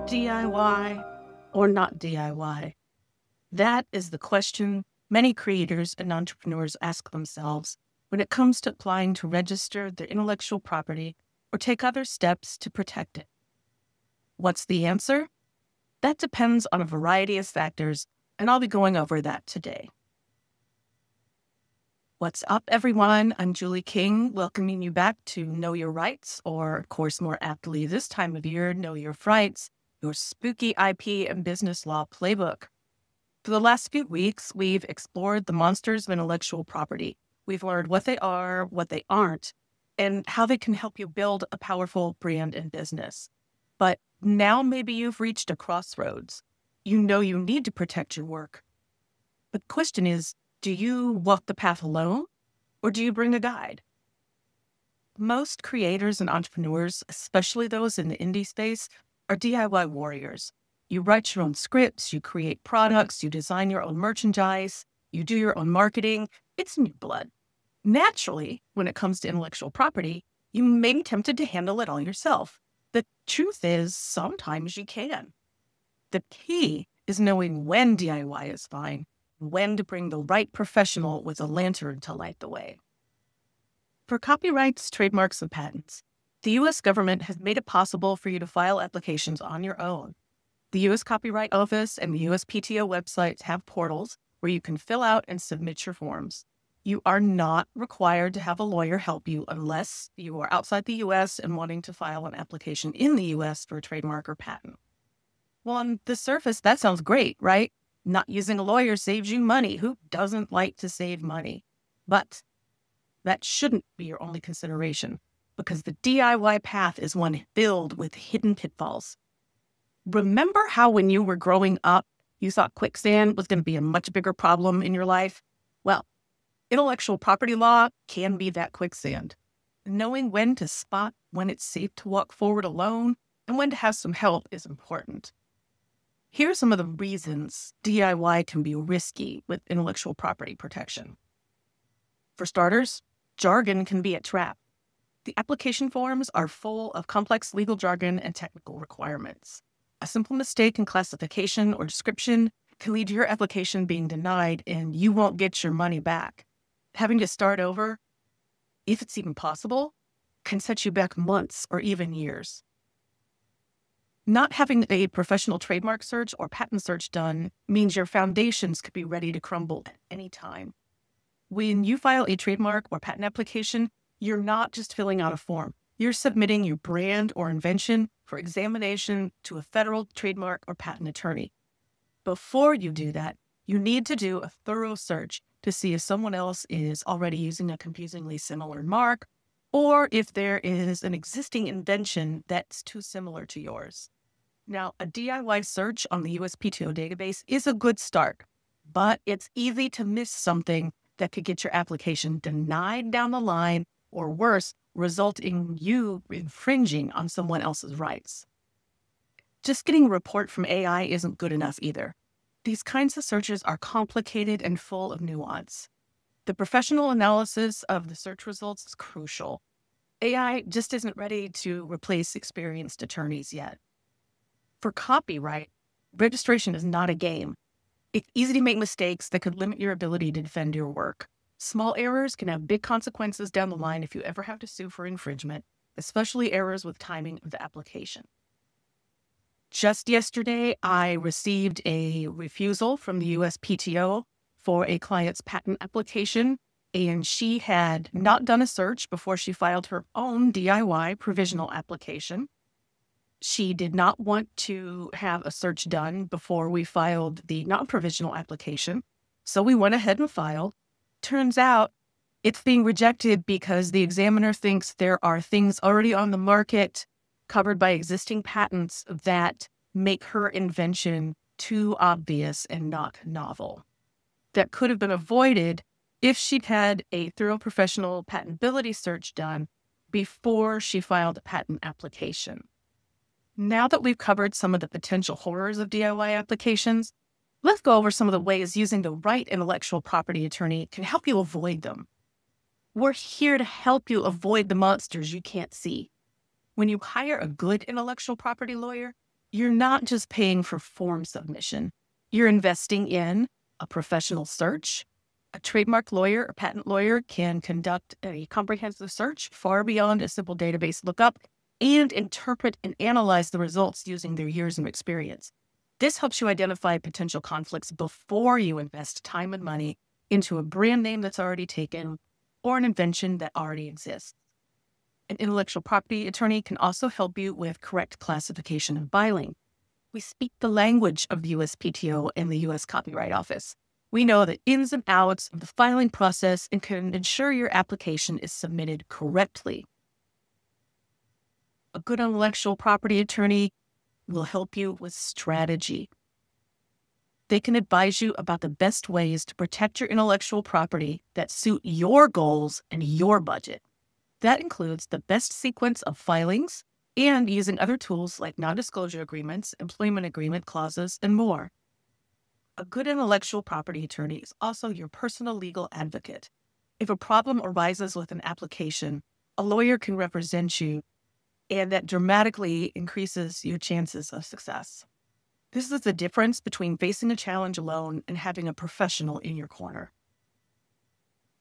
DIY or not DIY? That is the question many creators and entrepreneurs ask themselves when it comes to applying to register their intellectual property or take other steps to protect it. What's the answer? That depends on a variety of factors, and I'll be going over that today. What's up, everyone? I'm Julie King, welcoming you back to Know Your Rights, or, of course, more aptly this time of year, Know Your Frights, your spooky IP and business law playbook. For the last few weeks, we've explored the monsters of intellectual property. We've learned what they are, what they aren't, and how they can help you build a powerful brand and business. But now maybe you've reached a crossroads. You know you need to protect your work. But the question is, do you walk the path alone, or do you bring a guide? Most creators and entrepreneurs, especially those in the indie space, are DIY warriors. You write your own scripts, you create products, you design your own merchandise, you do your own marketing. It's in your blood. Naturally, when it comes to intellectual property, you may be tempted to handle it all yourself. The truth is, sometimes you can. The key is knowing when DIY is fine, when to bring the right professional with a lantern to light the way. For copyrights, trademarks, and patents, the U.S. government has made it possible for you to file applications on your own. The U.S. Copyright Office and the USPTO websites have portals where you can fill out and submit your forms. You are not required to have a lawyer help you unless you are outside the U.S. and wanting to file an application in the U.S. for a trademark or patent. Well, on the surface, that sounds great, right? Not using a lawyer saves you money. Who doesn't like to save money? But that shouldn't be your only consideration, because the DIY path is one filled with hidden pitfalls. Remember how when you were growing up, you thought quicksand was going to be a much bigger problem in your life? Well, intellectual property law can be that quicksand. Knowing when to spot when it's safe to walk forward alone and when to have some help is important. Here are some of the reasons DIY can be risky with intellectual property protection. For starters, jargon can be a trap. The application forms are full of complex legal jargon and technical requirements. A simple mistake in classification or description can lead to your application being denied and you won't get your money back. Having to start over, if it's even possible, can set you back months or even years. Not having a professional trademark search or patent search done means your foundations could be ready to crumble at any time. When you file a trademark or patent application, you're not just filling out a form. You're submitting your brand or invention for examination to a federal trademark or patent attorney. Before you do that, you need to do a thorough search to see if someone else is already using a confusingly similar mark, or if there is an existing invention that's too similar to yours. Now, a DIY search on the USPTO database is a good start, but it's easy to miss something that could get your application denied down the line, or worse, result in you infringing on someone else's rights. Just getting a report from AI isn't good enough either. These kinds of searches are complicated and full of nuance. The professional analysis of the search results is crucial. AI just isn't ready to replace experienced attorneys yet. For copyright, registration is not a game. It's easy to make mistakes that could limit your ability to defend your work. Small errors can have big consequences down the line if you ever have to sue for infringement, especially errors with timing of the application. Just yesterday, I received a refusal from the USPTO for a client's patent application, and she had not done a search before she filed her own DIY provisional application. She did not want to have a search done before we filed the non-provisional application, so we went ahead and filed. Turns out it's being rejected because the examiner thinks there are things already on the market covered by existing patents that make her invention too obvious and not novel. That could have been avoided if she'd had a thorough professional patentability search done before she filed a patent application. Now that we've covered some of the potential horrors of DIY applications, let's go over some of the ways using the right intellectual property attorney can help you avoid them. We're here to help you avoid the monsters you can't see. When you hire a good intellectual property lawyer, you're not just paying for form submission. You're investing in a professional search. A trademark lawyer or patent lawyer can conduct a comprehensive search far beyond a simple database lookup and interpret and analyze the results using their years of experience. This helps you identify potential conflicts before you invest time and money into a brand name that's already taken or an invention that already exists. An intellectual property attorney can also help you with correct classification and filing. We speak the language of the USPTO and the U.S. Copyright Office. We know the ins and outs of the filing process and can ensure your application is submitted correctly. A good intellectual property attorney will help you with strategy. They can advise you about the best ways to protect your intellectual property that suit your goals and your budget. That includes the best sequence of filings and using other tools like non-disclosure agreements, employment agreement clauses, and more. A good intellectual property attorney is also your personal legal advocate. If a problem arises with an application, a lawyer can represent you, and that dramatically increases your chances of success. This is the difference between facing a challenge alone and having a professional in your corner.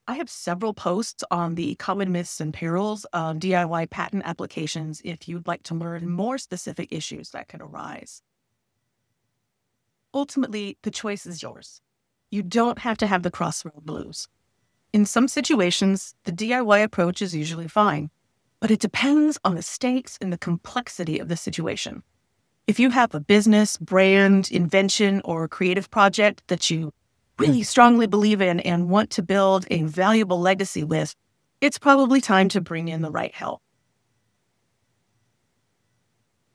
I have several posts on the common myths and perils of DIY patent applications if you'd like to learn more specific issues that could arise. Ultimately, the choice is yours. You don't have to have the crossroad blues. In some situations, the DIY approach is usually fine, but it depends on the stakes and the complexity of the situation. If you have a business, brand, invention, or creative project that you really strongly believe in and want to build a valuable legacy with, it's probably time to bring in the right help.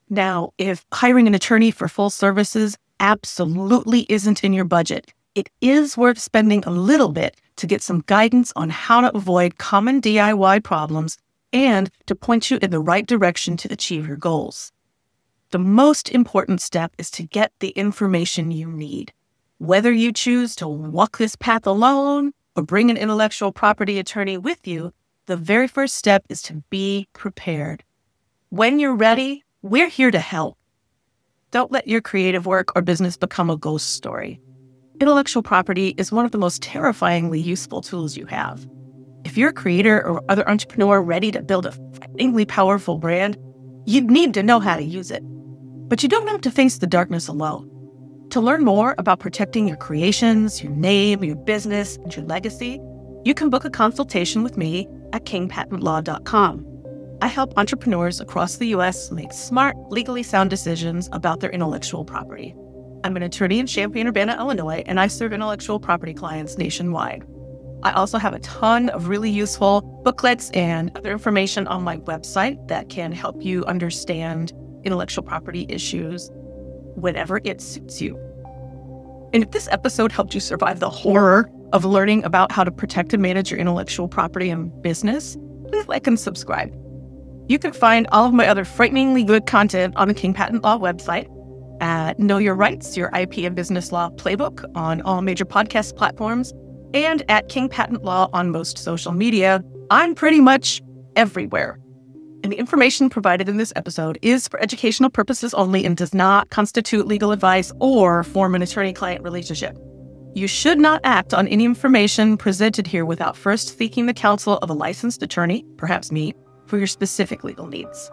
Now, if hiring an attorney for full services absolutely isn't in your budget, it is worth spending a little bit to get some guidance on how to avoid common DIY problems and to point you in the right direction to achieve your goals. The most important step is to get the information you need. Whether you choose to walk this path alone or bring an intellectual property attorney with you, the very first step is to be prepared. When you're ready, we're here to help. Don't let your creative work or business become a ghost story. Intellectual property is one of the most terrifyingly useful tools you have. If you're a creator or other entrepreneur ready to build a frighteningly powerful brand, you need to know how to use it. But you don't have to face the darkness alone. To learn more about protecting your creations, your name, your business, and your legacy, you can book a consultation with me at kingpatentlaw.com. I help entrepreneurs across the U.S. make smart, legally sound decisions about their intellectual property. I'm an attorney in Champaign-Urbana, Illinois, and I serve intellectual property clients nationwide. I also have a ton of really useful booklets and other information on my website that can help you understand intellectual property issues whenever it suits you. And if this episode helped you survive the horror of learning about how to protect and manage your intellectual property and business, please like and subscribe. You can find all of my other frighteningly good content on the King Patent Law website, at Know Your Rights, your IP and business law playbook on all major podcast platforms, and at King Patent Law on most social media. I'm pretty much everywhere. And the information provided in this episode is for educational purposes only and does not constitute legal advice or form an attorney-client relationship. You should not act on any information presented here without first seeking the counsel of a licensed attorney, perhaps me, for your specific legal needs.